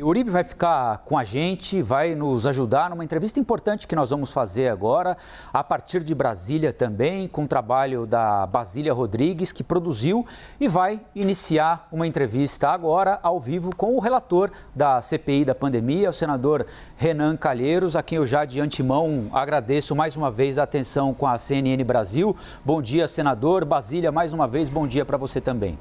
O Uribe vai ficar com a gente, vai nos ajudar numa entrevista importante que nós vamos fazer agora, a partir de Brasília também, com o trabalho da Basília Rodrigues, que produziu e vai iniciar uma entrevista agora, ao vivo, com o relator da CPI da pandemia, o senador Renan Calheiros, a quem eu já de antemão agradeço mais uma vez a atenção com a CNN Brasil. Bom dia, senador. Basília, mais uma vez, bom dia para você também.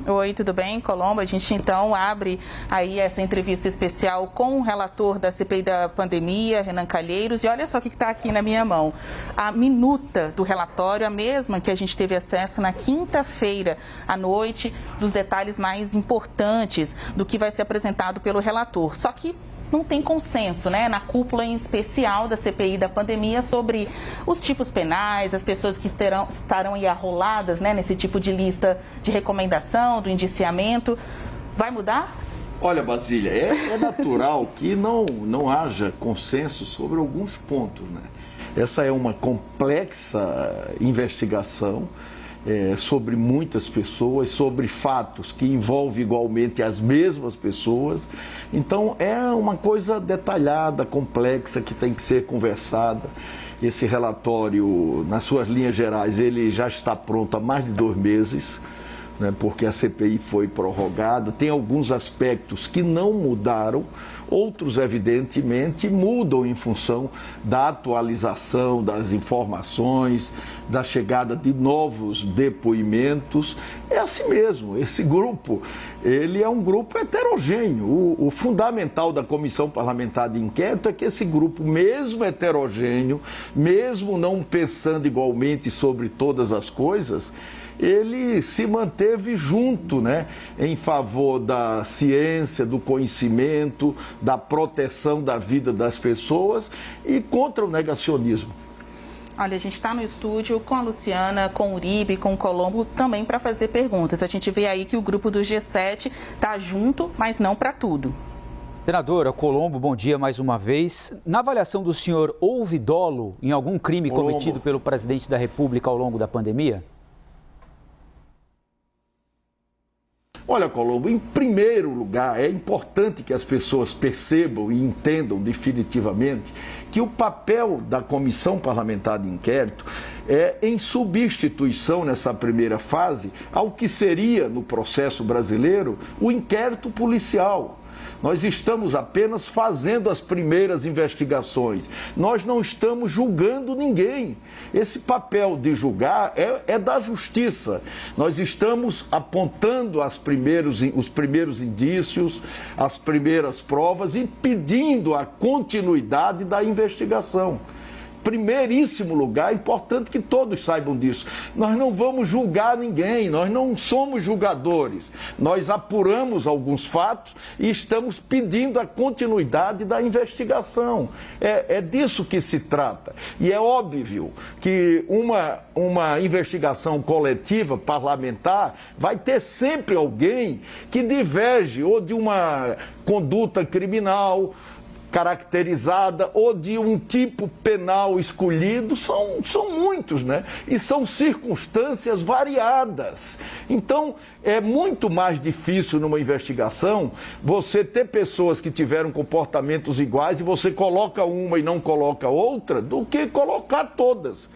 Oi, tudo bem, Colombo? A gente então abre aí essa entrevista especial com o relator da CPI da pandemia, Renan Calheiros, e olha só o que está aqui na minha mão. A minuta do relatório, a mesma que a gente teve acesso na quinta-feira à noite, dos detalhes mais importantes do que vai ser apresentado pelo relator. Só que não tem consenso, né, na cúpula em especial da CPI da pandemia sobre os tipos penais, as pessoas que estarão aí arroladas, né, nesse tipo de lista de recomendação, do indiciamento. Vai mudar? Olha, Basília, é natural que não haja consenso sobre alguns pontos, né? Essa é uma complexa investigação sobre muitas pessoas, sobre fatos que envolvem igualmente as mesmas pessoas. Então, é uma coisa detalhada, complexa, que tem que ser conversada. Esse relatório, nas suas linhas gerais, ele já está pronto há mais de 2 meses, né, porque a CPI foi prorrogada. Tem alguns aspectos que não mudaram, outros, evidentemente, mudam em função da atualização das informações, da chegada de novos depoimentos. É assim mesmo, esse grupo, ele é um grupo heterogêneo. O fundamental da Comissão Parlamentar de Inquérito é que esse grupo, mesmo heterogêneo, mesmo não pensando igualmente sobre todas as coisas, ele se manteve junto, né, em favor da ciência, do conhecimento, da proteção da vida das pessoas e contra o negacionismo. Olha, a gente está no estúdio com a Luciana, com o Uribe, com o Colombo, também para fazer perguntas. A gente vê aí que o grupo do G7 está junto, mas não para tudo. Senadora Colombo, bom dia mais uma vez. Na avaliação do senhor, houve dolo em algum crime cometido pelo presidente da República ao longo da pandemia? Olha, Colombo, em primeiro lugar, é importante que as pessoas percebam e entendam definitivamente que o papel da Comissão Parlamentar de Inquérito é em substituição, nessa primeira fase, ao que seria, no processo brasileiro, o inquérito policial. Nós estamos apenas fazendo as primeiras investigações. Nós não estamos julgando ninguém. Esse papel de julgar é da justiça. Nós estamos apontando os primeiros indícios, as primeiras provas e pedindo a continuidade da investigação. Primeiríssimo lugar, é importante que todos saibam disso. Nós não vamos julgar ninguém, nós não somos julgadores. Nós apuramos alguns fatos e estamos pedindo a continuidade da investigação. É disso que se trata. E é óbvio que uma investigação coletiva parlamentar vai ter sempre alguém que diverge ou de uma conduta criminal caracterizada ou de um tipo penal escolhido, são muitos, né? E são circunstâncias variadas. Então, é muito mais difícil numa investigação você ter pessoas que tiveram comportamentos iguais e você coloca uma e não coloca outra, do que colocar todas.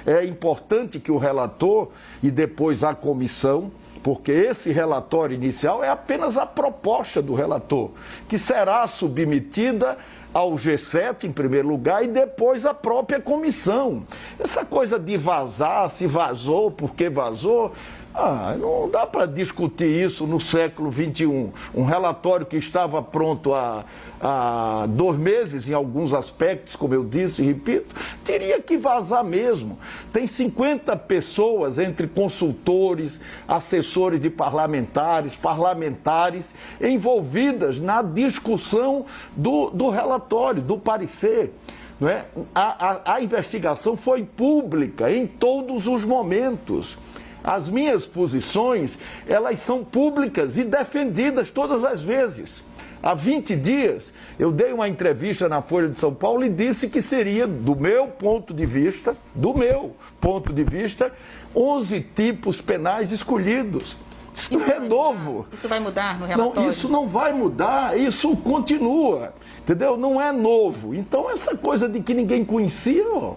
É importante que o relator e depois a comissão, porque esse relatório inicial é apenas a proposta do relator, que será submetida ao G7 em primeiro lugar e depois à própria comissão. Essa coisa de vazar, se vazou, por que vazou, não dá para discutir isso no século XXI. Um relatório que estava pronto há 2 meses, em alguns aspectos, como eu disse e repito, teria que vazar mesmo. Tem 50 pessoas, entre consultores, assessores de parlamentares, envolvidas na discussão do relatório, do parecer. Não é? A investigação foi pública em todos os momentos. As minhas posições, elas são públicas e defendidas todas as vezes. Há 20 dias, eu dei uma entrevista na Folha de São Paulo e disse que seria, do meu ponto de vista, 11 tipos penais escolhidos. Isso não é novo. Isso vai mudar no relatório? Não, isso não vai mudar, isso continua, entendeu? Não é novo. Então, essa coisa de que ninguém conhecia, ó,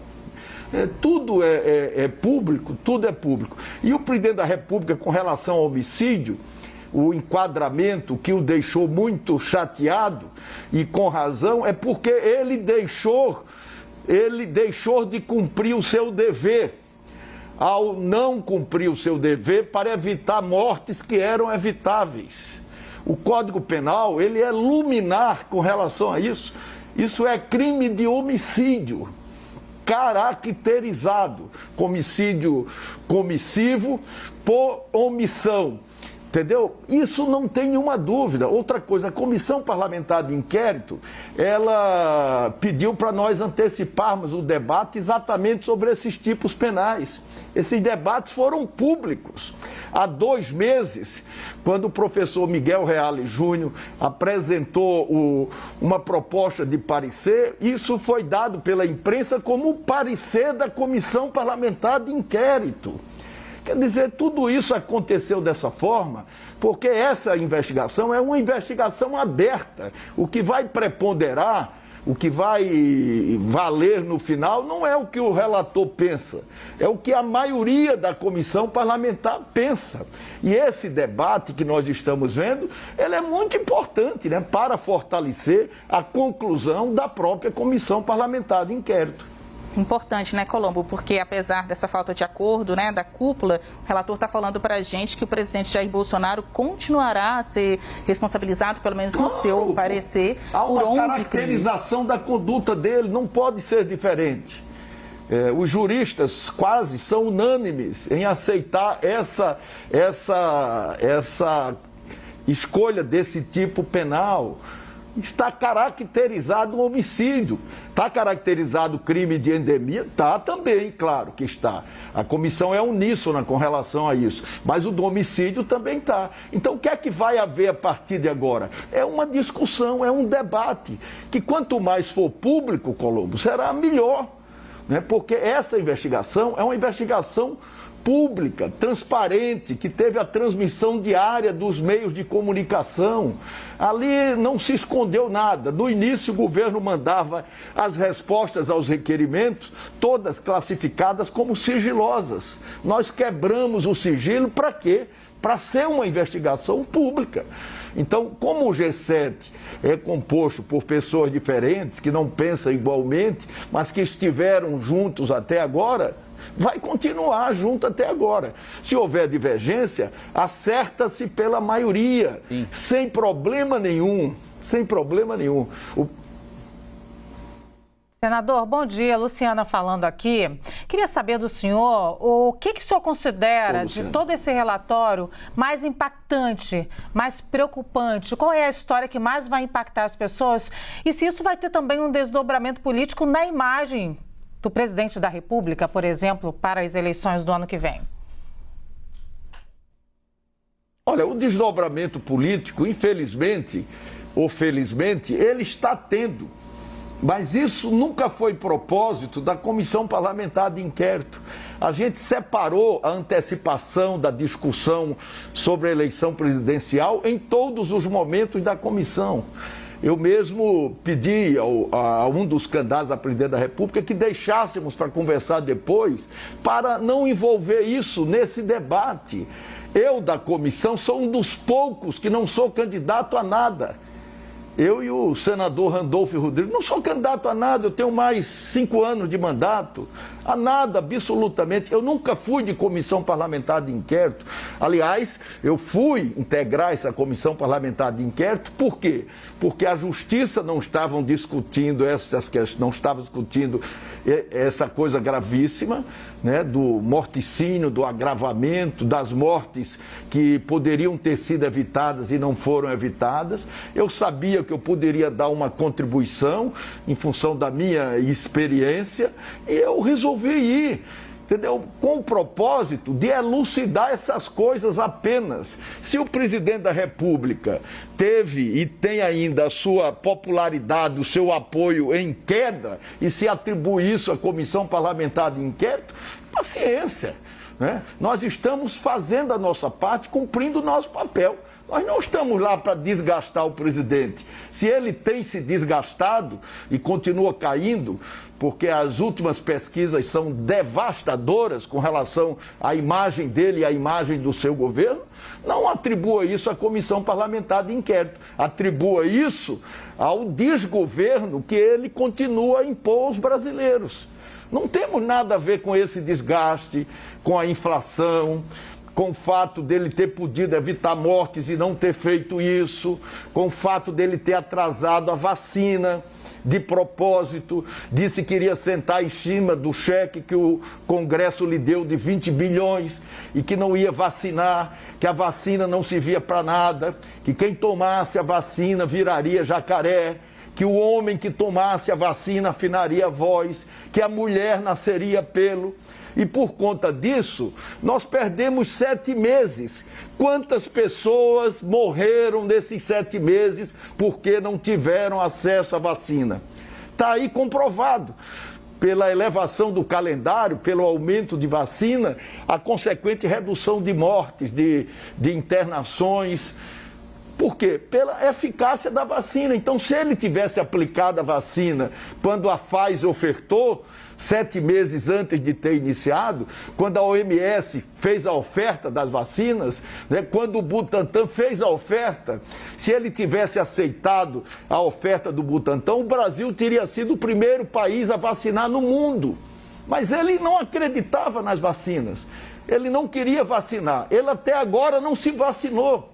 tudo é público, tudo é público. E o presidente da República, com relação ao homicídio, o enquadramento que o deixou muito chateado, e com razão, é porque ele deixou de cumprir o seu dever, ao não cumprir o seu dever para evitar mortes que eram evitáveis. O Código Penal, ele é luminar com relação a isso. Isso é crime de homicídio caracterizado, homicídio comissivo por omissão. Entendeu? Isso não tem nenhuma dúvida. Outra coisa, a Comissão Parlamentar de Inquérito, ela pediu para nós anteciparmos o debate exatamente sobre esses tipos penais. Esses debates foram públicos. Há 2 meses, quando o professor Miguel Reale Júnior apresentou uma proposta de parecer, isso foi dado pela imprensa como parecer da Comissão Parlamentar de Inquérito. Quer dizer, tudo isso aconteceu dessa forma porque essa investigação é uma investigação aberta. O que vai preponderar, o que vai valer no final, não é o que o relator pensa, é o que a maioria da comissão parlamentar pensa. E esse debate que nós estamos vendo, ele é muito importante, né, para fortalecer a conclusão da própria comissão parlamentar de inquérito. Importante, né, Colombo? Porque apesar dessa falta de acordo, né, da cúpula, o relator está falando para a gente que o presidente Jair Bolsonaro continuará a ser responsabilizado, pelo menos no seu parecer, por 11 crimes. A caracterização da conduta dele não pode ser diferente. Os juristas quase são unânimes em aceitar essa escolha desse tipo penal. Está caracterizado um homicídio. Está caracterizado crime de endemia? Está também, claro que está. A comissão é uníssona com relação a isso. Mas o do homicídio também está. Então, o que é que vai haver a partir de agora? É uma discussão, é um debate, que quanto mais for público, Colombo, será melhor. Né? Porque essa investigação é uma investigação pública, transparente, que teve a transmissão diária dos meios de comunicação. Ali não se escondeu nada. No início, o governo mandava as respostas aos requerimentos, todas classificadas como sigilosas. Nós quebramos o sigilo para quê? Para ser uma investigação pública. Então, como o G7 é composto por pessoas diferentes, que não pensam igualmente, mas que estiveram juntos até agora, vai continuar junto até agora. Se houver divergência, acerta-se pela maioria, sem problema nenhum, sem problema nenhum. Senador, bom dia. Luciana falando aqui. Queria saber do senhor o que o senhor considera de todo esse relatório mais impactante, mais preocupante? Qual é a história que mais vai impactar as pessoas? E se isso vai ter também um desdobramento político na imagem do presidente da República, por exemplo, para as eleições do ano que vem? Olha, o desdobramento político, infelizmente ou felizmente, ele está tendo. Mas isso nunca foi propósito da Comissão Parlamentar de Inquérito. A gente separou a antecipação da discussão sobre a eleição presidencial em todos os momentos da comissão. Eu mesmo pedi a um dos candidatos a presidente da República que deixássemos para conversar depois, para não envolver isso nesse debate. Eu, da comissão, sou um dos poucos que não sou candidato a nada. Eu e o senador Randolfo Rodrigues não sou candidato a nada, eu tenho mais 5 anos de mandato, a nada, absolutamente. Eu nunca fui de comissão parlamentar de inquérito. Aliás, eu fui integrar essa comissão parlamentar de inquérito, por quê? Porque a justiça não estava discutindo essa coisa gravíssima, né, do morticínio, do agravamento, das mortes que poderiam ter sido evitadas e não foram evitadas. Eu sabia que eu poderia dar uma contribuição em função da minha experiência e eu resolvi ir, entendeu? Com o propósito de elucidar essas coisas apenas. Se o presidente da República teve e tem ainda a sua popularidade, o seu apoio em queda, e se atribui isso à Comissão Parlamentar de Inquérito, paciência. né? Nós estamos fazendo a nossa parte, cumprindo o nosso papel. Nós não estamos lá para desgastar o presidente. Se ele tem se desgastado e continua caindo, porque as últimas pesquisas são devastadoras com relação à imagem dele e à imagem do seu governo, não atribua isso à comissão parlamentar de inquérito. Atribua isso ao desgoverno que ele continua a impor aos brasileiros. Não temos nada a ver com esse desgaste, com a inflação, com o fato dele ter podido evitar mortes e não ter feito isso, com o fato dele ter atrasado a vacina de propósito, disse que iria sentar em cima do cheque que o Congresso lhe deu de 20 bilhões e que não ia vacinar, que a vacina não servia para nada, que quem tomasse a vacina viraria jacaré, que o homem que tomasse a vacina afinaria a voz, que a mulher nasceria pelo. E por conta disso, nós perdemos 7 meses. Quantas pessoas morreram nesses 7 meses porque não tiveram acesso à vacina? Está aí comprovado. Pela elevação do calendário, pelo aumento de vacina, a consequente redução de mortes, de internações. Por quê? Pela eficácia da vacina. Então, se ele tivesse aplicado a vacina quando a Pfizer ofertou, 7 meses antes de ter iniciado, quando a OMS fez a oferta das vacinas, né, quando o Butantan fez a oferta, se ele tivesse aceitado a oferta do Butantan, o Brasil teria sido o primeiro país a vacinar no mundo. Mas ele não acreditava nas vacinas. Ele não queria vacinar. Ele até agora não se vacinou.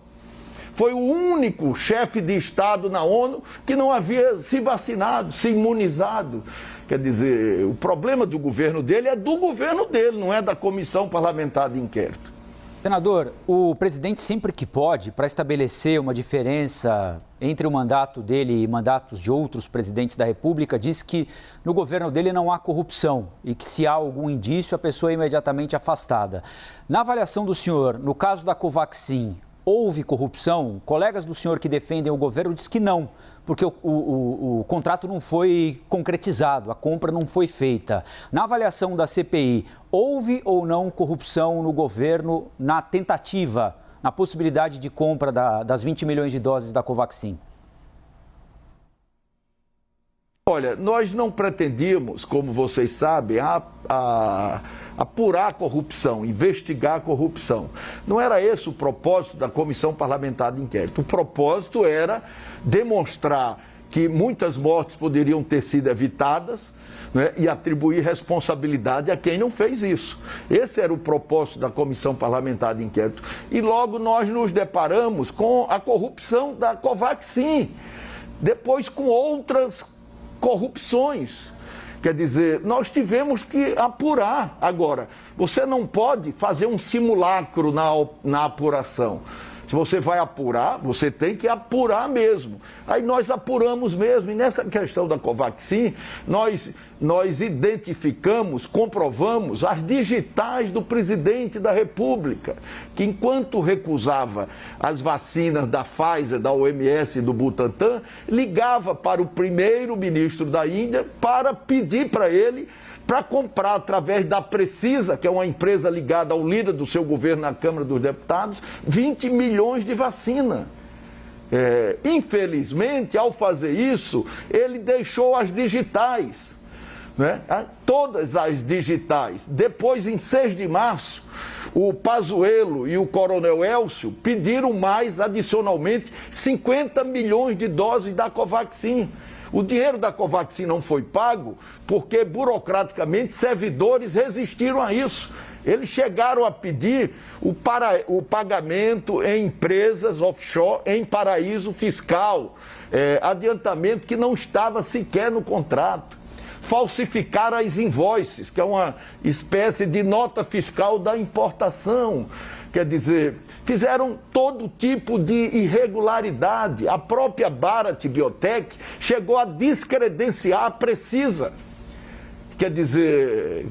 Foi o único chefe de Estado na ONU que não havia se vacinado, se imunizado. Quer dizer, o problema do governo dele é do governo dele, não é da comissão parlamentar de inquérito. Senador, o presidente sempre que pode, para estabelecer uma diferença entre o mandato dele e mandatos de outros presidentes da República, diz que no governo dele não há corrupção e que se há algum indício, a pessoa é imediatamente afastada. Na avaliação do senhor, no caso da Covaxin, houve corrupção? Colegas do senhor que defendem o governo dizem que não, porque o contrato não foi concretizado, a compra não foi feita. Na avaliação da CPI, houve ou não corrupção no governo na tentativa, na possibilidade de compra das 20 milhões de doses da Covaxin? Olha, nós não pretendíamos, como vocês sabem, apurar a corrupção, investigar a corrupção. Não era esse o propósito da Comissão Parlamentar de Inquérito. O propósito era demonstrar que muitas mortes poderiam ter sido evitadas, né, e atribuir responsabilidade a quem não fez isso. Esse era o propósito da Comissão Parlamentar de Inquérito. E logo nós nos deparamos com a corrupção da Covaxin, depois com outras corrupções. Quer dizer, nós tivemos que apurar. Agora, você não pode fazer um simulacro na apuração. Se você vai apurar, você tem que apurar mesmo. Aí nós apuramos mesmo. E nessa questão da Covaxin, nós identificamos, comprovamos as digitais do presidente da República, que enquanto recusava as vacinas da Pfizer, da OMS e do Butantan, ligava para o primeiro-ministro da Índia para pedir para ele para comprar através da Precisa, que é uma empresa ligada ao líder do seu governo na Câmara dos Deputados, 20 milhões de vacina. Infelizmente, ao fazer isso, ele deixou as digitais, né? Todas as digitais. Depois, em 6 de março, o Pazuello e o Coronel Elcio pediram mais, adicionalmente, 50 milhões de doses da Covaxin. O dinheiro da Covaxin não foi pago porque, burocraticamente, servidores resistiram a isso. Eles chegaram a pedir o pagamento em empresas offshore, em paraíso fiscal, adiantamento que não estava sequer no contrato. Falsificaram as invoices, que é uma espécie de nota fiscal da importação. Quer dizer, fizeram todo tipo de irregularidade. A própria Bharat Biotech chegou a descredenciar a Precisa. Quer dizer,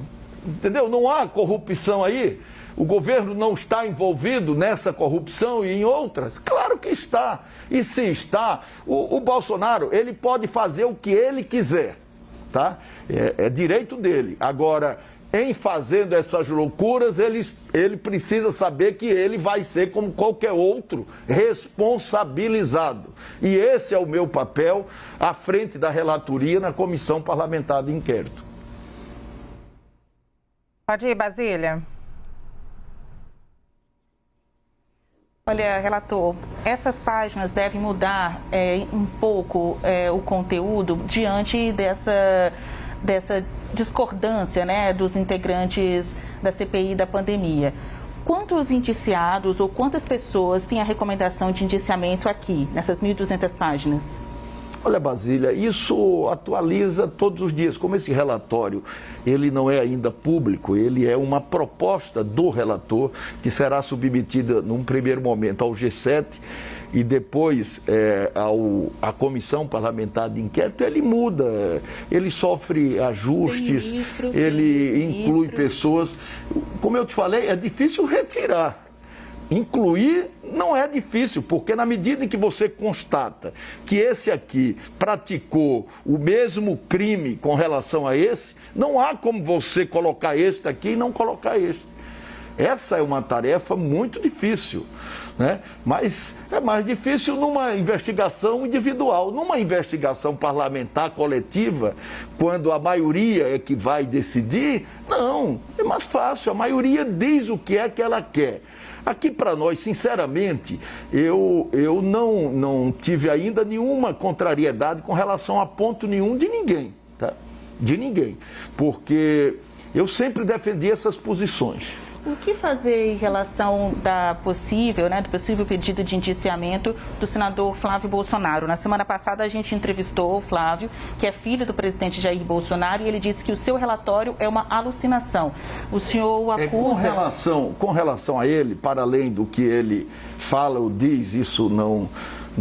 entendeu? Não há corrupção aí. O governo não está envolvido nessa corrupção e em outras? Claro que está. E se está, o Bolsonaro, ele pode fazer o que ele quiser, tá? É direito dele. Agora, em fazendo essas loucuras, ele precisa saber que ele vai ser, como qualquer outro, responsabilizado. E esse é o meu papel à frente da relatoria na Comissão Parlamentar de Inquérito. Pode ir, Basília. Olha, relator, essas páginas devem mudar um pouco o conteúdo diante dessa discordância, né, dos integrantes da CPI da pandemia. Quantos indiciados ou quantas pessoas têm a recomendação de indiciamento aqui, nessas 1.200 páginas? Olha, Basília, isso atualiza todos os dias. Como esse relatório, ele não é ainda público, ele é uma proposta do relator que será submetida num primeiro momento ao G7 e depois à Comissão Parlamentar de Inquérito. Ele muda, ele sofre ajustes, ele inclui pessoas. Como eu te falei, é difícil retirar. Incluir não é difícil, porque na medida em que você constata que esse aqui praticou o mesmo crime com relação a esse, não há como você colocar este aqui e não colocar este. Essa é uma tarefa muito difícil, né? Mas é mais difícil numa investigação individual. Numa investigação parlamentar coletiva, quando a maioria é que vai decidir, não, é mais fácil. A maioria diz o que é que ela quer. Aqui para nós, sinceramente, eu não tive ainda nenhuma contrariedade com relação a ponto nenhum de ninguém, tá? De ninguém, porque eu sempre defendi essas posições. O que fazer em relação do possível pedido de indiciamento do senador Flávio Bolsonaro? Na semana passada a gente entrevistou o Flávio, que é filho do presidente Jair Bolsonaro, e ele disse que o seu relatório é uma alucinação. O senhor o acusa... Com relação a ele, para além do que ele fala ou diz, isso não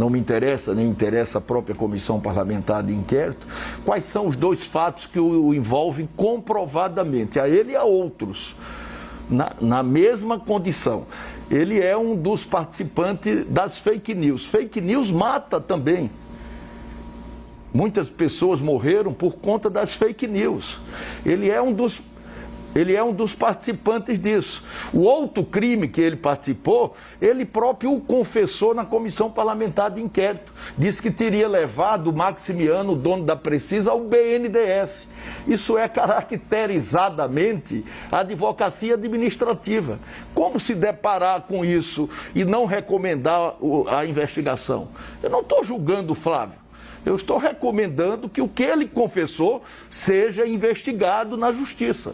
me interessa, nem interessa a própria Comissão Parlamentar de Inquérito, quais são os dois fatos que o envolvem comprovadamente, a ele e a outros, na mesma condição. Ele é um dos participantes das fake news. Fake news mata também. Muitas pessoas morreram por conta das fake news. Ele é um dos participantes disso. O outro crime que ele participou, ele próprio o confessou na Comissão Parlamentar de Inquérito. Disse que teria levado o Maximiano, o dono da Precisa, ao BNDES. Isso é caracterizadamente a advocacia administrativa. Como se deparar com isso e não recomendar a investigação? Eu não estou julgando o Flávio. Eu estou recomendando que o que ele confessou seja investigado na Justiça.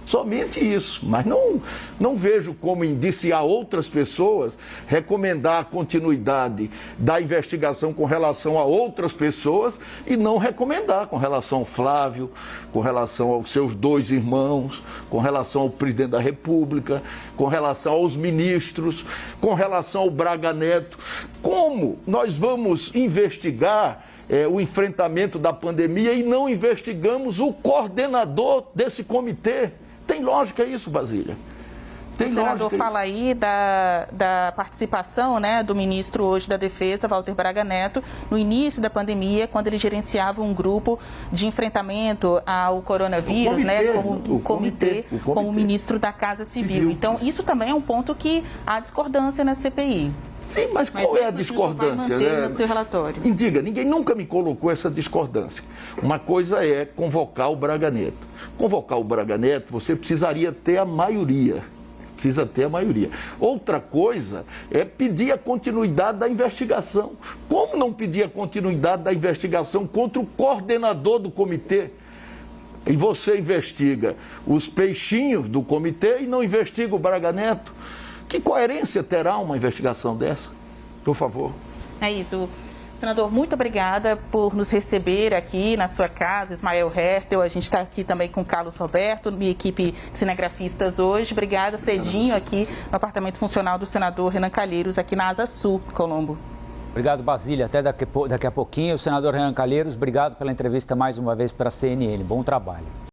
Somente isso, mas não vejo como indiciar outras pessoas, recomendar a continuidade da investigação com relação a outras pessoas e não recomendar com relação ao Flávio, com relação aos seus dois irmãos, com relação ao presidente da República, com relação aos ministros, com relação ao Braga Neto. Como nós vamos investigar o enfrentamento da pandemia e não investigamos o coordenador desse comitê? Tem lógica isso, Basília? O senador fala aí da participação, né, do ministro hoje da Defesa, Walter Braga Neto, no início da pandemia, quando ele gerenciava um grupo de enfrentamento ao coronavírus, como ministro da Casa Civil. Então, isso também é um ponto que há discordância na CPI. Sim, mas qual é a discordância? No seu relatório. Diga, ninguém nunca me colocou essa discordância. Uma coisa é convocar o Braga Neto. Convocar o Braga Neto, você precisaria ter a maioria. Precisa ter a maioria. Outra coisa é pedir a continuidade da investigação. Como não pedir a continuidade da investigação contra o coordenador do comitê? E você investiga os peixinhos do comitê e não investiga o Braga Neto? Que coerência terá uma investigação dessa? Por favor. É isso. Senador, muito obrigada por nos receber aqui na sua casa, Ismael Hertel. A gente está aqui também com o Carlos Roberto, minha equipe de cinegrafistas hoje. Obrigada cedinho aqui no apartamento funcional do senador Renan Calheiros, aqui na Asa Sul, Colombo. Obrigado, Basília. Até daqui a pouquinho. O senador Renan Calheiros, obrigado pela entrevista mais uma vez para a CNN. Bom trabalho.